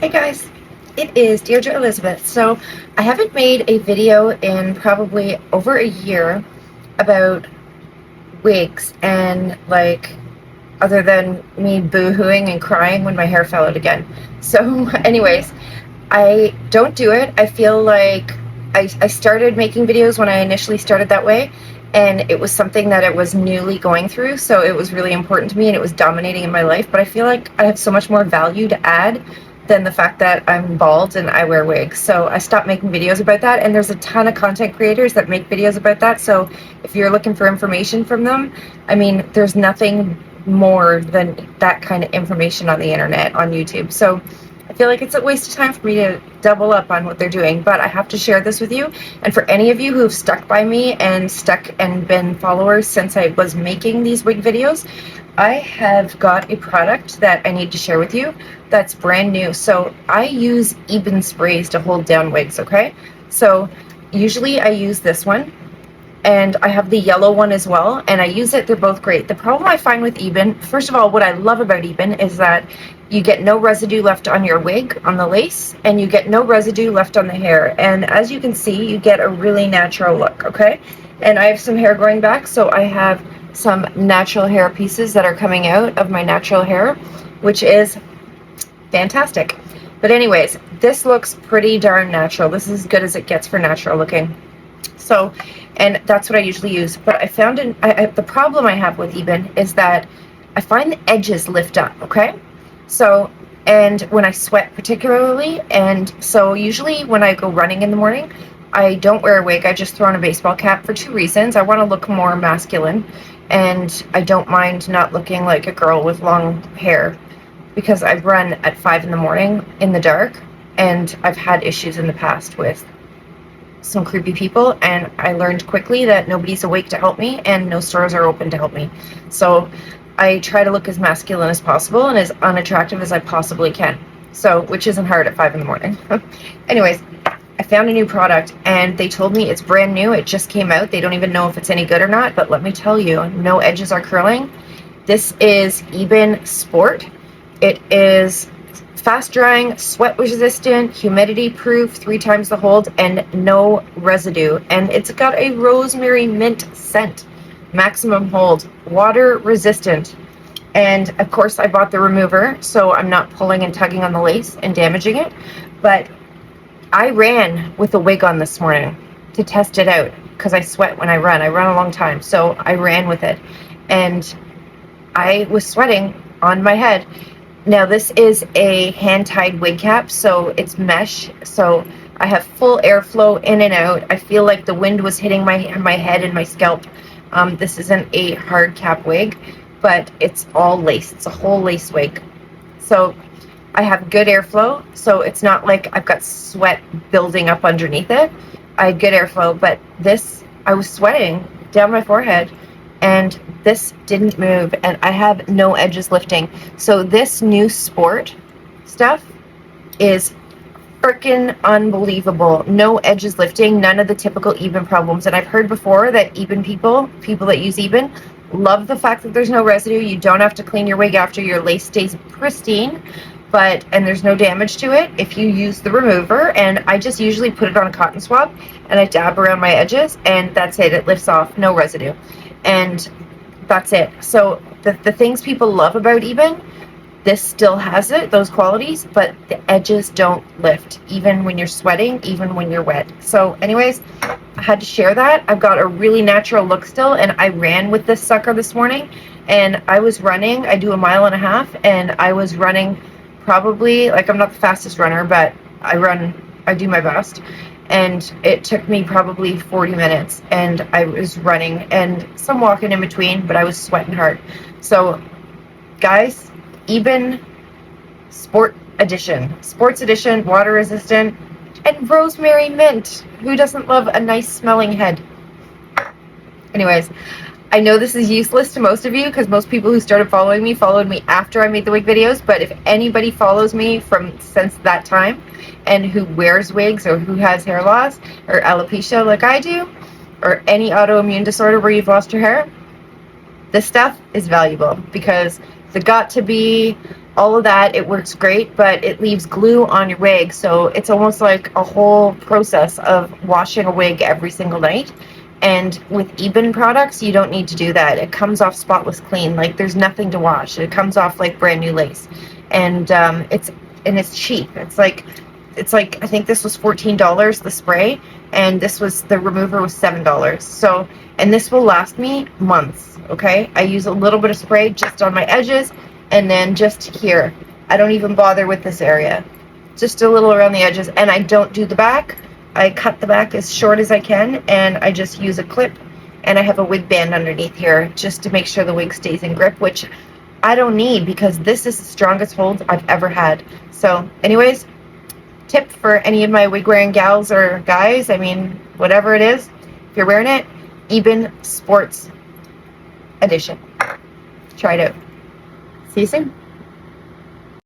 Hey guys, it is Deirdre Elizabeth. So I haven't made a video in probably over a year about wigs and other than me boo-hooing and crying when my hair fell out again. So anyways, I don't do it. I feel like I started making videos when I initially started that way, and it was something that I was newly going through, so it was really important to me and it was dominating in my life. But I feel like I have so much more value to add than the fact that I'm bald and I wear wigs. So I stopped making videos about that, and there's a ton of content creators that make videos about that. So if you're looking for information from them, I mean, there's nothing more than that kind of information on the internet, on YouTube. So I feel like it's a waste of time for me to double up on what they're doing, but I have to share this with you. And for any of you who've stuck by me and been followers since I was making these wig videos, I have got a product that I need to share with you that's brand new. So I use Eben sprays to hold down wigs, okay? So usually I use this one, and I have the yellow one as well, and I use it. They're both great. The problem I find with Eben, first of all, what I love about Eben is that you get no residue left on your wig, on the lace, and you get no residue left on the hair. And as you can see, you get a really natural look, okay? And I have some hair growing back, so I have some natural hair pieces that are coming out of my natural hair, which is fantastic. But anyways, this looks pretty darn natural. This is as good as it gets for natural looking. So, and that's what I usually use. But I found the problem I have with Eben is that I find the edges lift up, okay? So, and when I sweat particularly, and so usually when I go running in the morning, I don't wear a wig. I just throw on a baseball cap for two reasons. I want to look more masculine, and I don't mind not looking like a girl with long hair, because I run at 5 in the morning in the dark, and I've had issues in the past with some creepy people, and I learned quickly that nobody's awake to help me and no stores are open to help me. So I try to look as masculine as possible and as unattractive as I possibly can. So, which isn't hard at 5 in the morning. Anyways, I found a new product and they told me it's brand new. It just came out. They don't even know if it's any good or not, but let me tell you, no edges are curling. This is Eben Sport. It is fast drying, sweat resistant, humidity proof, 3 times the hold, and no residue. And it's got a rosemary mint scent, maximum hold, water resistant. And of course I bought the remover, so I'm not pulling and tugging on the lace and damaging it. But I ran with a wig on this morning to test it out because I sweat when I run. I run a long time, so I ran with it. And I was sweating on my head. Now this is a hand-tied wig cap, so it's mesh, so I have full airflow in and out. I feel like the wind was hitting my head and my scalp. This isn't a hard cap wig, but it's all lace. It's a whole lace wig. So I have good airflow, so it's not like I've got sweat building up underneath it. I had good airflow, but this, I was sweating down my forehead, and this didn't move, and I have no edges lifting. So this new Sport stuff is freaking unbelievable. No edges lifting, none of the typical Eben problems. And I've heard before that Eben people that use Eben, love the fact that there's no residue. You don't have to clean your wig after. Your lace stays pristine, and there's no damage to it if you use the remover. And I just usually put it on a cotton swab and I dab around my edges, and that's it. It lifts off, no residue. And that's it. So the things people love about Eben, this still has it, those qualities, but the edges don't lift, even when you're sweating, even when you're wet. So anyways, I had to share that. I've got a really natural look still, and I ran with this sucker this morning, and I was running. I do a 1.5 miles, and I was running probably, like, I'm not the fastest runner, but I do my best. And it took me probably 40 minutes, and I was running and some walking in between, but I was sweating hard. So guys, Eben Sports Edition, water resistant, and rosemary mint. Who doesn't love a nice smelling head? Anyways, I know this is useless to most of you because most people who started following me followed me after I made the wig videos, but if anybody follows me since that time and who wears wigs or who has hair loss or alopecia like I do, or any autoimmune disorder where you've lost your hair, this stuff is valuable because the got to be all of that. It works great, but it leaves glue on your wig, so it's almost like a whole process of washing a wig every single night. And with Eben products, you don't need to do that. It comes off spotless clean. Like, there's nothing to wash. It comes off like brand new lace. And it's cheap. It's like I think this was $14, the spray, and the remover was $7. So, and this will last me months. Okay, I use a little bit of spray just on my edges, and then just here. I don't even bother with this area, just a little around the edges, and I don't do the back. I cut the back as short as I can, and I just use a clip, and I have a wig band underneath here just to make sure the wig stays in grip, which I don't need because this is the strongest hold I've ever had. So anyways, tip for any of my wig wearing gals or guys, I mean, whatever it is, if you're wearing it, Eben Sports Edition. Try it out. See you soon.